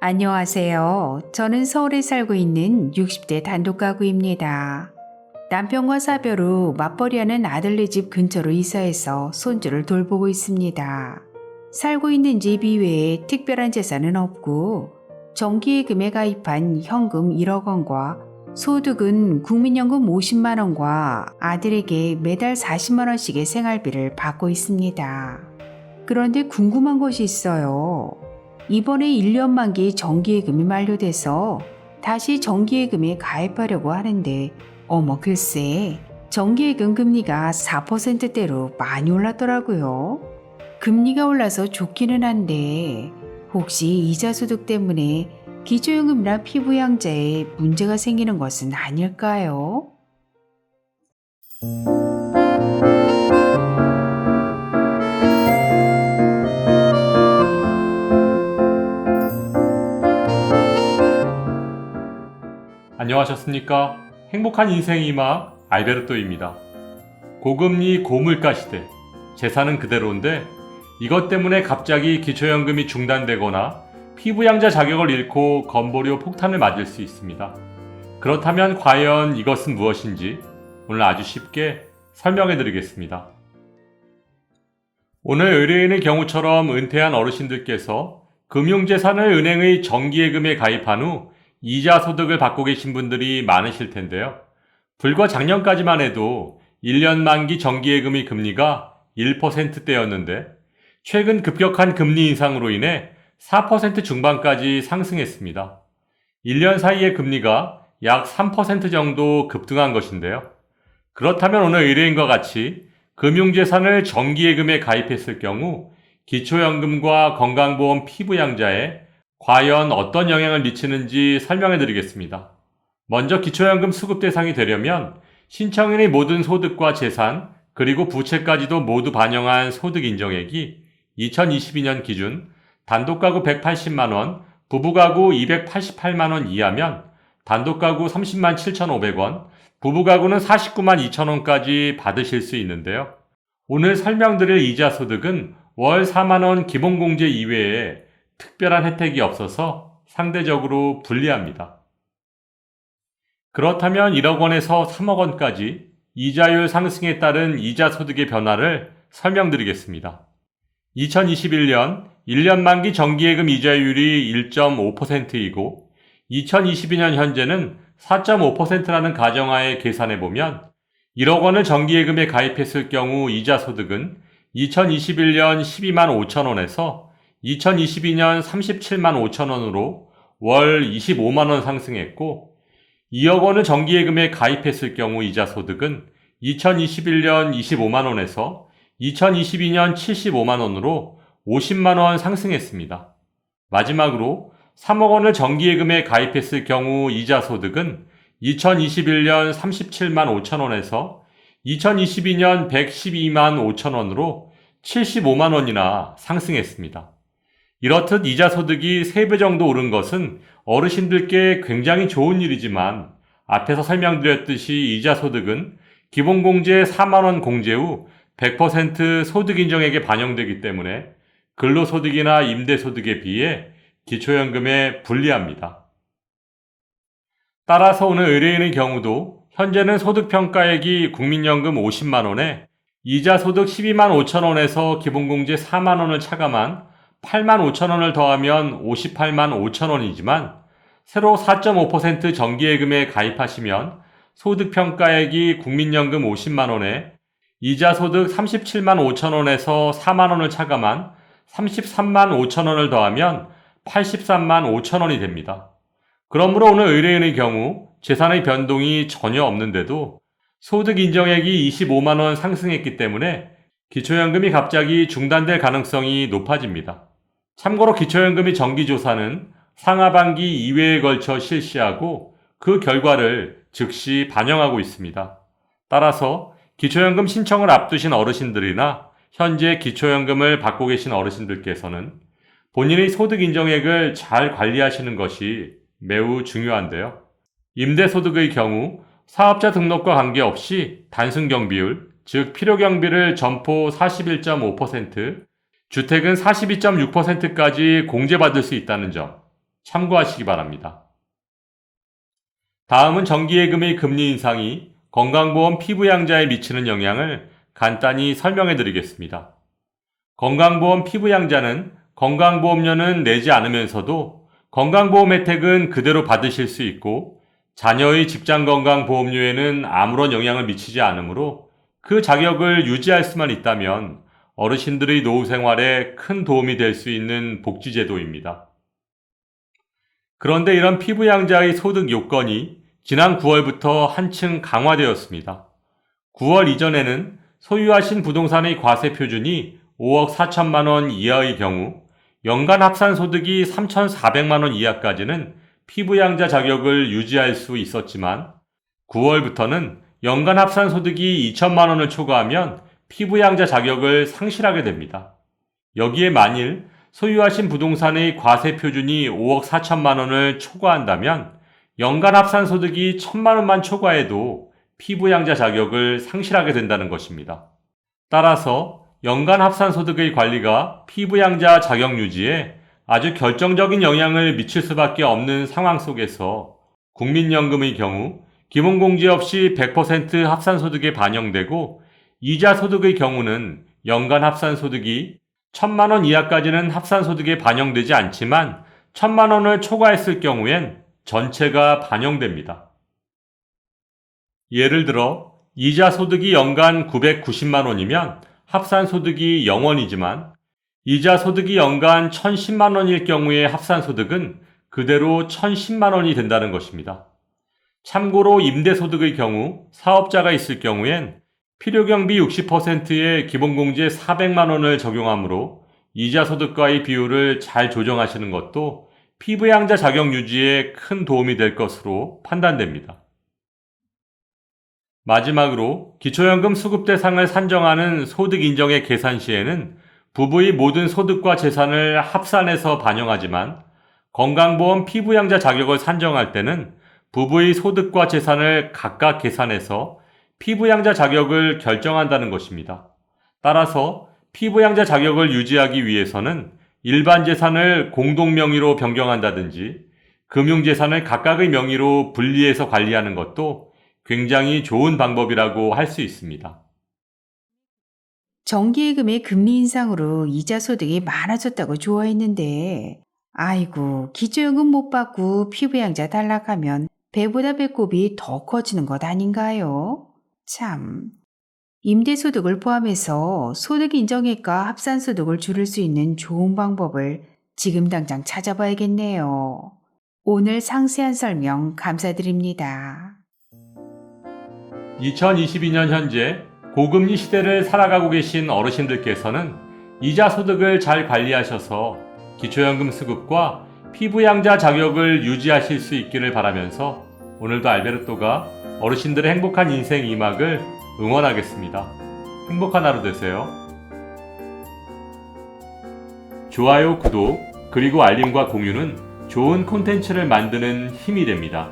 안녕하세요. 저는 서울에 살고 있는 60대 단독가구입니다. 남편과 사별 후 맞벌이하는 아들네 집 근처로 이사해서 손주를 돌보고 있습니다. 살고 있는 집 이외에 특별한 재산은 없고 정기예금에 가입한 현금 1억 원과 소득은 국민연금 50만 원과 아들에게 매달 40만 원씩의 생활비를 받고 있습니다. 그런데 궁금한 것이 있어요. 이번에 1년 만기 정기예금이 만료돼서 다시 정기예금에 가입하려고 하는데 글쎄 정기예금 금리가 4%대로 많이 올랐더라고요. 금리가 올라서 좋기는 한데 혹시 이자 소득 때문에 기초연금이나 피부양자에 문제가 생기는 것은 아닐까요? 안녕하셨습니까? 행복한 인생의 희망 알베르토입니다. 고금리 고물가 시대, 재산은 그대로인데 이것 때문에 갑자기 기초연금이 중단되거나 피부양자 자격을 잃고 건보료 폭탄을 맞을 수 있습니다. 그렇다면 과연 이것은 무엇인지 오늘 아주 쉽게 설명해 드리겠습니다. 오늘 의뢰인의 경우처럼 은퇴한 어르신들께서 금융재산을 은행의 정기예금에 가입한 후 이자 소득을 받고 계신 분들이 많으실 텐데요. 불과 작년까지만 해도 1년 만기 정기예금의 금리가 1%대였는데 최근 급격한 금리 인상으로 인해 4% 중반까지 상승했습니다. 1년 사이에 금리가 약 3% 정도 급등한 것인데요. 그렇다면 오늘 의뢰인과 같이 금융재산을 정기예금에 가입했을 경우 기초연금과 건강보험 피부양자에 과연 어떤 영향을 미치는지 설명해 드리겠습니다. 먼저 기초연금 수급 대상이 되려면 신청인의 모든 소득과 재산 그리고 부채까지도 모두 반영한 소득 인정액이 2022년 기준 단독가구 180만원, 부부가구 288만원 이하면 단독가구 30만 7,500원, 부부가구는 49만 2천원까지 받으실 수 있는데요. 오늘 설명드릴 이자 소득은 월 4만원 기본공제 이외에 특별한 혜택이 없어서 상대적으로 불리합니다. 그렇다면 1억 원에서 3억 원까지 이자율 상승에 따른 이자 소득의 변화를 설명드리겠습니다. 2021년 1년 만기 정기예금 이자율이 1.5%이고 2022년 현재는 4.5%라는 가정하에 계산해보면 1억 원을 정기예금에 가입했을 경우 이자 소득은 2021년 12만 5천 원에서 2022년 37만 5천 원으로 월 25만 원 상승했고 2억 원을 정기예금에 가입했을 경우 이자 소득은 2021년 25만 원에서 2022년 75만 원으로 50만 원 상승했습니다. 마지막으로 3억 원을 정기예금에 가입했을 경우 이자 소득은 2021년 37만 5천 원에서 2022년 112만 5천 원으로 75만 원이나 상승했습니다. 이렇듯 이자 소득이 3배 정도 오른 것은 어르신들께 굉장히 좋은 일이지만 앞에서 설명드렸듯이 이자 소득은 기본공제 4만원 공제 후 100% 소득인정액에 반영되기 때문에 근로소득이나 임대소득에 비해 기초연금에 불리합니다. 따라서 오늘 의뢰인의 경우도 현재는 소득평가액이 국민연금 50만원에 이자 소득 12만 5천원에서 기본공제 4만원을 차감한 8만 5천 원을 더하면 58만 5천 원이지만 새로 4.5% 정기예금에 가입하시면 소득평가액이 국민연금 50만 원에 이자 소득 37만 5천 원에서 4만 원을 차감한 33만 5천 원을 더하면 83만 5천 원이 됩니다. 그러므로 오늘 의뢰인의 경우 재산의 변동이 전혀 없는데도 소득 인정액이 25만 원 상승했기 때문에 기초연금이 갑자기 중단될 가능성이 높아집니다. 참고로 기초연금의 정기조사는 상하반기 2회에 걸쳐 실시하고 그 결과를 즉시 반영하고 있습니다. 따라서 기초연금 신청을 앞두신 어르신들이나 현재 기초연금을 받고 계신 어르신들께서는 본인의 소득 인정액을 잘 관리하시는 것이 매우 중요한데요. 임대소득의 경우 사업자 등록과 관계없이 단순경비율, 즉 필요경비를 점포 41.5%, 주택은 42.6%까지 공제받을 수 있다는 점 참고하시기 바랍니다. 다음은 정기예금의 금리 인상이 건강보험 피부양자에 미치는 영향을 간단히 설명해 드리겠습니다. 건강보험 피부양자는 건강보험료는 내지 않으면서도 건강보험 혜택은 그대로 받으실 수 있고 자녀의 직장건강보험료에는 아무런 영향을 미치지 않으므로 그 자격을 유지할 수만 있다면 어르신들의 노후 생활에 큰 도움이 될 수 있는 복지제도입니다. 그런데 이런 피부양자의 소득 요건이 지난 9월부터 한층 강화되었습니다. 9월 이전에는 소유하신 부동산의 과세 표준이 5억 4천만 원 이하의 경우 연간 합산 소득이 3,400만 원 이하까지는 피부양자 자격을 유지할 수 있었지만 9월부터는 연간 합산 소득이 2천만 원을 초과하면 피부양자 자격을 상실하게 됩니다. 여기에 만일 소유하신 부동산의 과세 표준이 5억 4천만 원을 초과한다면 연간 합산 소득이 1,000만 원만 초과해도 피부양자 자격을 상실하게 된다는 것입니다. 따라서 연간 합산 소득의 관리가 피부양자 자격 유지에 아주 결정적인 영향을 미칠 수밖에 없는 상황 속에서 국민연금의 경우 기본공제 없이 100% 합산 소득에 반영되고 이자 소득의 경우는 연간 합산 소득이 1,000만 원 이하까지는 합산 소득에 반영되지 않지만 1,000만 원을 초과했을 경우엔 전체가 반영됩니다. 예를 들어 이자 소득이 연간 990만 원이면 합산 소득이 0원이지만 이자 소득이 연간 1,010만 원일 경우의 합산 소득은 그대로 1,010만 원이 된다는 것입니다. 참고로 임대소득의 경우 사업자가 있을 경우엔 필요경비 60%의 기본공제 400만 원을 적용하므로 이자 소득과의 비율을 잘 조정하시는 것도 피부양자 자격 유지에 큰 도움이 될 것으로 판단됩니다. 마지막으로 기초연금 수급 대상을 산정하는 소득 인정의 계산 시에는 부부의 모든 소득과 재산을 합산해서 반영하지만 건강보험 피부양자 자격을 산정할 때는 부부의 소득과 재산을 각각 계산해서 피부양자 자격을 결정한다는 것입니다. 따라서 피부양자 자격을 유지하기 위해서는 일반 재산을 공동 명의로 변경한다든지 금융재산을 각각의 명의로 분리해서 관리하는 것도 굉장히 좋은 방법이라고 할 수 있습니다. 정기예금의 금리 인상으로 이자 소득이 많아졌다고 좋아했는데 아이고 기초연금 못 받고 피부양자 탈락하면 배보다 배꼽이 더 커지는 것 아닌가요? 참, 임대소득을 포함해서 소득 인정액과 합산소득을 줄일 수 있는 좋은 방법을 지금 당장 찾아봐야겠네요. 오늘 상세한 설명 감사드립니다. 2022년 현재 고금리 시대를 살아가고 계신 어르신들께서는 이자 소득을 잘 관리하셔서 기초연금 수급과 피부양자 자격을 유지하실 수 있기를 바라면서 오늘도 알베르토가 어르신들의 행복한 인생 2막을 응원하겠습니다. 행복한 하루 되세요. 좋아요, 구독, 그리고 알림과 공유는 좋은 콘텐츠를 만드는 힘이 됩니다.